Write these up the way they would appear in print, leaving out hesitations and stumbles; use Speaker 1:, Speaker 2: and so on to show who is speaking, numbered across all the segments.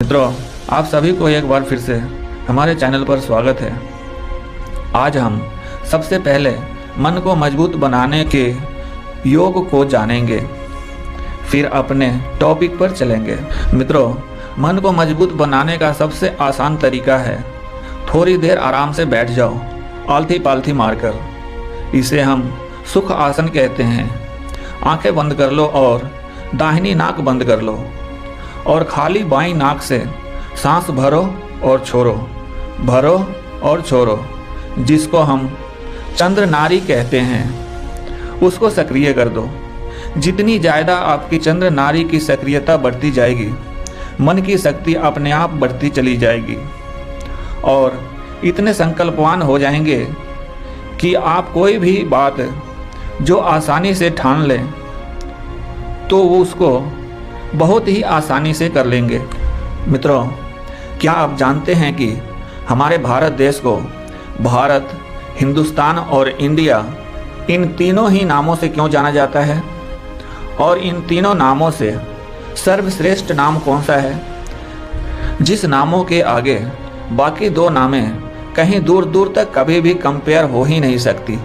Speaker 1: मित्रों, आप सभी को एक बार फिर से हमारे चैनल पर स्वागत है। आज हम सबसे पहले मन को मजबूत बनाने के योग को जानेंगे, फिर अपने टॉपिक पर चलेंगे। मित्रों, मन को मजबूत बनाने का सबसे आसान तरीका है थोड़ी देर आराम से बैठ जाओ, आलथी पालथी मारकर। इसे हम सुख आसन कहते हैं। आंखें बंद कर लो और दाहिनी नाक बंद कर लो और खाली बाईं नाक से सांस भरो और छोड़ो, भरो और छोड़ो, जिसको हम चंद्र नाड़ी कहते हैं, उसको सक्रिय कर दो। जितनी ज़्यादा आपकी चंद्र नाड़ी की सक्रियता बढ़ती जाएगी, मन की शक्ति अपने आप बढ़ती चली जाएगी और इतने संकल्पवान हो जाएंगे कि आप कोई भी बात जो आसानी से ठान लें तो वो उसको बहुत ही आसानी से कर लेंगे। मित्रों, क्या आप जानते हैं कि हमारे भारत देश को भारत, हिंदुस्तान और इंडिया इन तीनों ही नामों से क्यों जाना जाता है? और इन तीनों नामों से सर्वश्रेष्ठ नाम कौन सा है, जिस नामों के आगे बाकी दो नामें कहीं दूर दूर तक कभी भी कंपेयर हो ही नहीं सकती?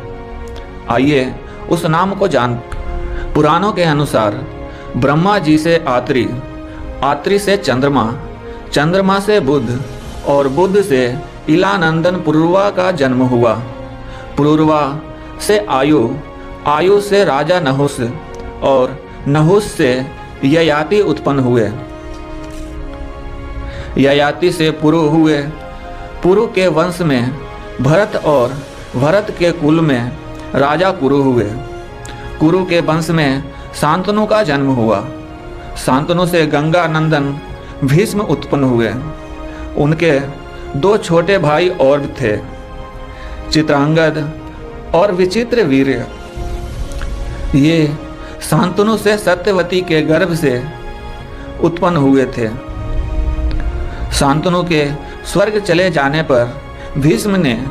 Speaker 1: आइए उस नाम को जान। पुराणों के अनुसार ब्रह्मा जी से आत्री, आत्री से चंद्रमा, चंद्रमा से बुध और बुध से इलानंदन पुरुरवा का जन्म हुआ। पुरुरवा से आयु, आयु से राजा नहुस और नहुस से ययाति उत्पन्न हुए। ययाति से पुरु हुए। पुरु के वंश में भरत और भरत के कुल में राजा कुरु हुए। कुरु के वंश में शांतनु का जन्म हुआ। शांतनु से गंगा नंदन भीष्म उत्पन्न हुए। उनके दो छोटे भाई और थे, चित्रांगद और विचित्र वीर्य। ये शांतनु से सत्यवती के गर्भ से उत्पन्न हुए थे। शांतनु के स्वर्ग चले जाने पर भीष्म ने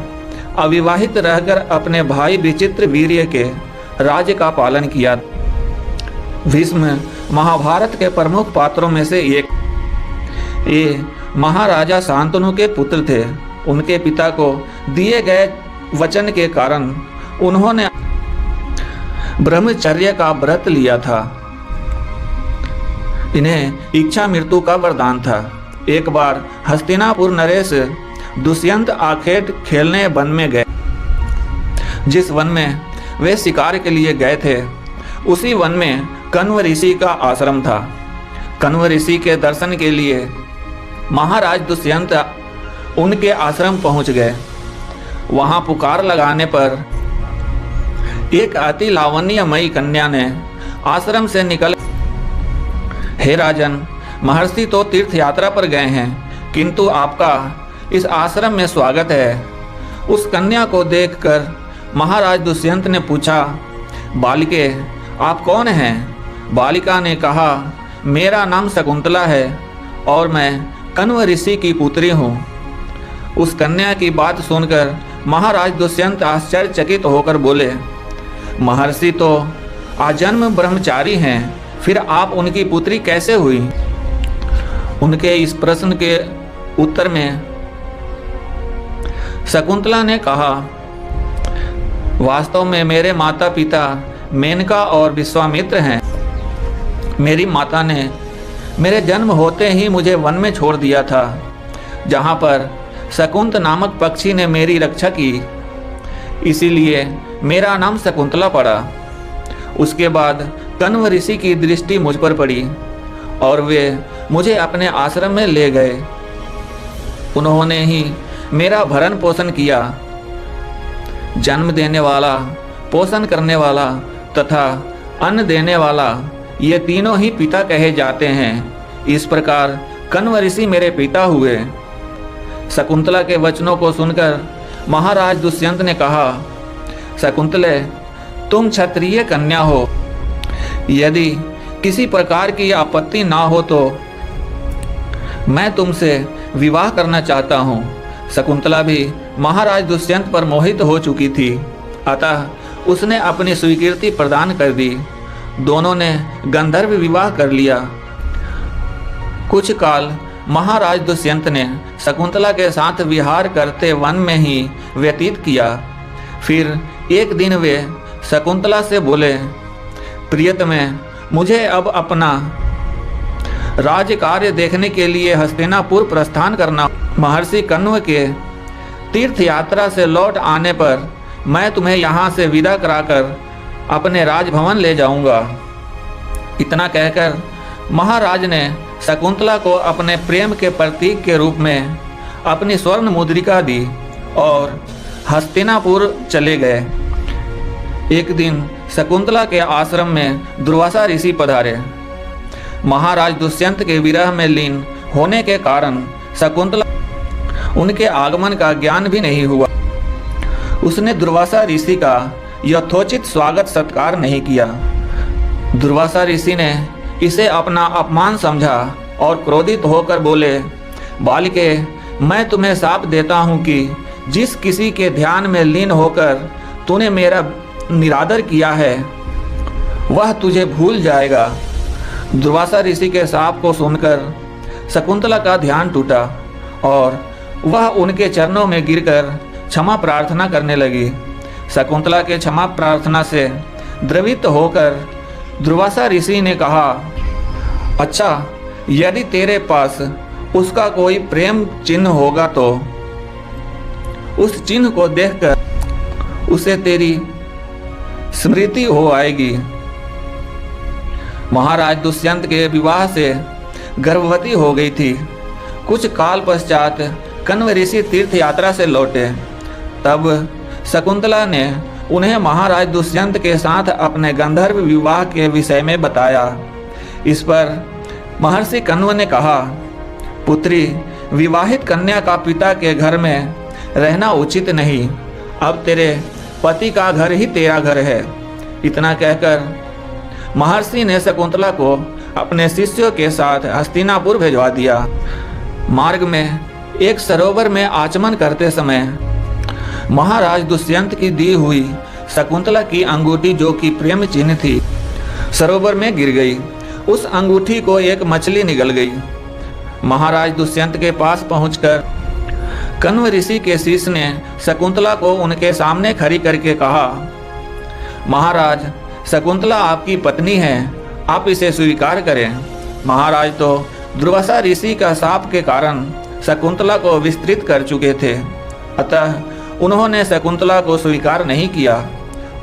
Speaker 1: अविवाहित रहकर अपने भाई विचित्र वीर्य के राज्य का पालन किया। भीष्म महाभारत के प्रमुख पात्रों में से एक। ये महाराजा शांतनु के पुत्र थे। उनके पिता को दिए गए वचन के कारण उन्होंने ब्रह्मचर्य का व्रत लिया था। इन्हें इच्छा मृत्यु का वरदान था। एक बार हस्तिनापुर नरेश दुष्यंत आखेट खेलने वन में गए। जिस वन में वे शिकार के लिए गए थे, उसी वन में कण्व ऋषि का आश्रम था। कण्व ऋषि के दर्शन के लिए महाराज दुष्यंत उनके आश्रम पहुंच गए। वहां पुकार लगाने पर एक अति लावण्यमयी कन्या ने आश्रम से निकल, हे राजन, महर्षि तो तीर्थ यात्रा पर गए हैं, किंतु आपका इस आश्रम में स्वागत है। उस कन्या को देखकर महाराज दुष्यंत ने पूछा, बालिके, आप कौन हैं? बालिका ने कहा, मेरा नाम शकुंतला है और मैं कण्व ऋषि की पुत्री हूँ। उस कन्या की बात सुनकर महाराज दुष्यंत आश्चर्यचकित होकर बोले, महर्षि तो आजन्म ब्रह्मचारी हैं, फिर आप उनकी पुत्री कैसे हुई? उनके इस प्रश्न के उत्तर में शकुंतला ने कहा, वास्तव में मेरे माता पिता मेनका और विश्वामित्र हैं। मेरी माता ने मेरे जन्म होते ही मुझे वन में छोड़ दिया था, जहाँ पर शकुंत नामक पक्षी ने मेरी रक्षा की, इसीलिए मेरा नाम शकुंतला पड़ा। उसके बाद कण्व ऋषि की दृष्टि मुझ पर पड़ी और वे मुझे अपने आश्रम में ले गए। उन्होंने ही मेरा भरण पोषण किया। जन्म देने वाला, पोषण करने वाला तथा अन्न देने वाला, ये तीनों ही पिता कहे जाते हैं। इस प्रकार कण्व ऋषि मेरे पिता हुए। शकुंतला के वचनों को सुनकर महाराज दुष्यंत ने कहा, शकुंतले, तुम क्षत्रिय कन्या हो। यदि किसी प्रकार की आपत्ति ना हो तो मैं तुमसे विवाह करना चाहता हूँ। शकुंतला भी महाराज दुष्यंत पर मोहित हो चुकी थी, अतः उसने अपनी स्वीकृति प्रदान कर दी। दोनों ने गंधर्व विवाह कर लिया। कुछ काल महाराज दुष्यंत ने शकुंतला के साथ विहार करते वन में ही व्यतीत किया। फिर एक दिन वे शकुंतला से बोले, प्रियतमे, मुझे अब अपना राज कार्य देखने के लिए हस्तिनापुर प्रस्थान करना। महर्षि कण्व के तीर्थ यात्रा से लौट आने पर मैं तुम्हें यहाँ से विदा कराकर अपने राजभवन ले जाऊंगा। इतना कहकर महाराज ने शकुंतला को अपने प्रेम के प्रतीक के रूप में अपनी स्वर्ण मुद्रिका दी और हस्तिनापुर चले गए। एक दिन शकुंतला के आश्रम में दुर्वासा ऋषि पधारे। महाराज दुष्यंत के विरह में लीन होने के कारण शकुंतला उनके आगमन का ज्ञान भी नहीं हुआ। उसने दुर्वासा ऋषि का यथोचित स्वागत सत्कार नहीं किया। दुर्वासा ऋषि ने इसे अपना अपमान समझा और क्रोधित होकर बोले, बालिके, मैं तुम्हें शाप देता हूँ कि जिस किसी के ध्यान में लीन होकर तूने मेरा निरादर किया है वह तुझे भूल जाएगा। दुर्वासा ऋषि के शाप को सुनकर शकुंतला का ध्यान टूटा और वह उनके चरणों में गिरकर क्षमा प्रार्थना करने लगी। शकुंतला के क्षमा प्रार्थना से द्रवित होकर दुर्वासा ऋषि ने कहा, अच्छा, यदि तेरे पास उसका कोई प्रेम चिन्ह होगा तो उस चिन्ह को देखकर उसे तेरी स्मृति हो आएगी। महाराज दुष्यंत के विवाह से गर्भवती हो गई थी। कुछ काल पश्चात कण्व ऋषि तीर्थ यात्रा से लौटे। तब शकुंतला ने उन्हें महाराज दुष्यंत के साथ अपने गंधर्व विवाह के विषय में बताया। इस पर महर्षि कण्व ने कहा, पुत्री, विवाहित कन्या का पिता के घर में रहना उचित नहीं। अब तेरे पति का घर ही तेरा घर है। इतना कहकर महर्षि ने शकुंतला को अपने शिष्यों के साथ हस्तिनापुर भिजवा दिया। मार्ग में एक सरोवर में आचमन करते समय महाराज दुष्यंत की दी हुई शकुंतला की अंगूठी, जो कि प्रेम चिन्ह थी, सरोवर में गिर गई। उस अंगूठी को एक मछली निगल गई। महाराज दुष्यंत के पास पहुंचकर कण्व ऋषि के शिष्य ने शकुंतला को उनके सामने खड़ी करके कहा, महाराज, शकुंतला आपकी पत्नी है, आप इसे स्वीकार करें। महाराज तो दुर्वासा ऋषि का शाप के कारण शकुंतला को विस्तृत कर चुके थे, अतः उन्होंने शकुंतला को स्वीकार नहीं किया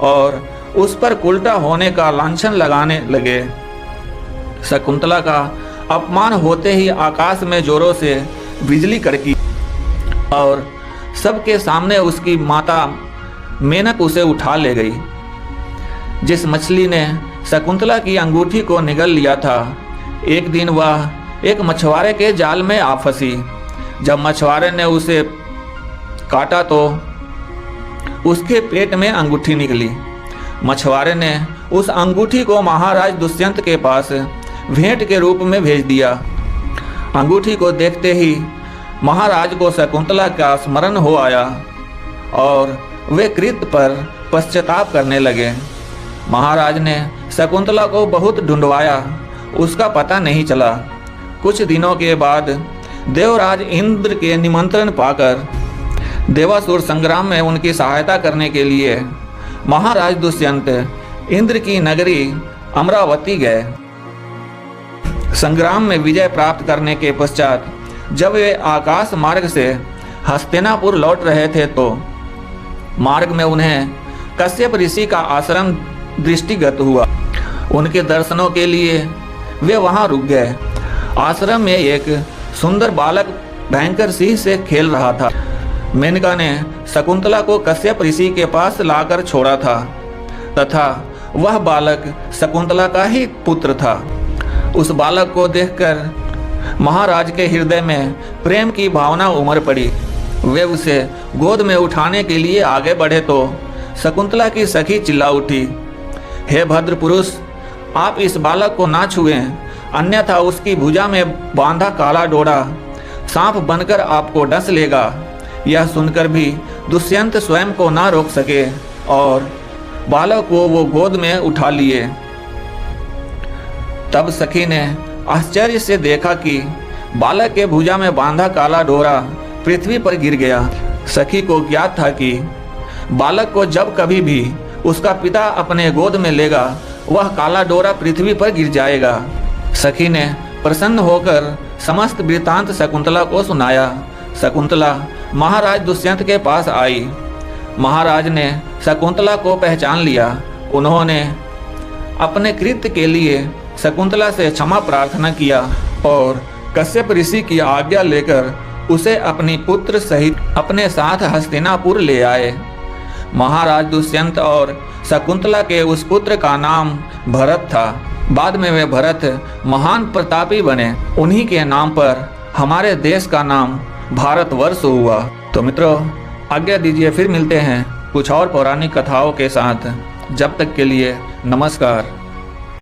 Speaker 1: और उस पर उल्टा होने का लांछन लगाने लगे। शकुंतला का अपमान होते ही आकाश में जोरों से बिजली कड़की और सबके सामने उसकी माता मेनक उसे उठा ले गई। जिस मछली ने शकुंतला की अंगूठी को निगल लिया था, एक दिन वह एक मछुआरे के जाल में आ फंसी। जब मछुआरे ने उसे काटा तो उसके पेट में अंगूठी निकली। मछुआरे ने उस अंगूठी को महाराज दुष्यंत के पास भेंट के रूप में भेज दिया। अंगूठी को देखते ही महाराज को शकुंतला का स्मरण हो आया और वे कृत्य पर पश्चाताप करने लगे। महाराज ने शकुंतला को बहुत ढूंढवाया, उसका पता नहीं चला। कुछ दिनों के बाद देवराज इंद्र के निमंत्रण पाकर देवासुर संग्राम में उनकी सहायता करने के लिए महाराज दुष्यंत इंद्र की नगरी अमरावती गए। संग्राम में विजय प्राप्त करने के पश्चात जब वे आकाश मार्ग से हस्तिनापुर लौट रहे थे तो मार्ग में उन्हें कश्यप ऋषि का आश्रम दृष्टिगत हुआ। उनके दर्शनों के लिए वे वहां रुक गए। आश्रम में एक सुंदर बालक भयंकर सिंह से खेल रहा था। मेनका ने शकुंतला को कश्यप ऋषि के पास लाकर छोड़ा था तथा वह बालक शकुंतला का ही पुत्र था। उस बालक को देखकर महाराज के हृदय में प्रेम की भावना उमड़ पड़ी। वे उसे गोद में उठाने के लिए आगे बढ़े तो शकुंतला की सखी चिल्ला उठी, हे भद्र पुरुष, आप इस बालक को ना छुएं, अन्यथा उसकी भुजा में बांधा काला डोरा सांप बनकर आपको डस लेगा। यह सुनकर भी दुष्यंत स्वयं को ना रोक सके और बालक को वो गोद में उठा लिए। तब सखी ने आश्चर्य से देखा कि बालक के भुजा में बांधा काला डोरा पृथ्वी पर गिर गया। सखी को ज्ञात था कि बालक को जब कभी भी उसका पिता अपने गोद में लेगा वह काला डोरा पृथ्वी पर गिर जाएगा। सखी ने प्रसन्न होकर समस्त वृत्तांत शकुंतला को सुनाया। शकुंतला महाराज दुष्यंत के पास आई। महाराज ने शकुंतला को पहचान लिया। उन्होंने अपने कृत्य के लिए शकुंतला से क्षमा प्रार्थना किया और कश्यप ऋषि की आज्ञा लेकर उसे अपनी पुत्र सहित अपने साथ हस्तिनापुर ले आए। महाराज दुष्यंत और शकुंतला के उस पुत्र का नाम भरत था। बाद में वे भरत महान प्रतापी बने। उन्हीं के नाम पर हमारे देश का नाम भारतवर्ष हुआ। तो मित्रों, आज्ञा दीजिए, फिर मिलते हैं कुछ और पौराणिक कथाओं के साथ। जब तक के लिए नमस्कार।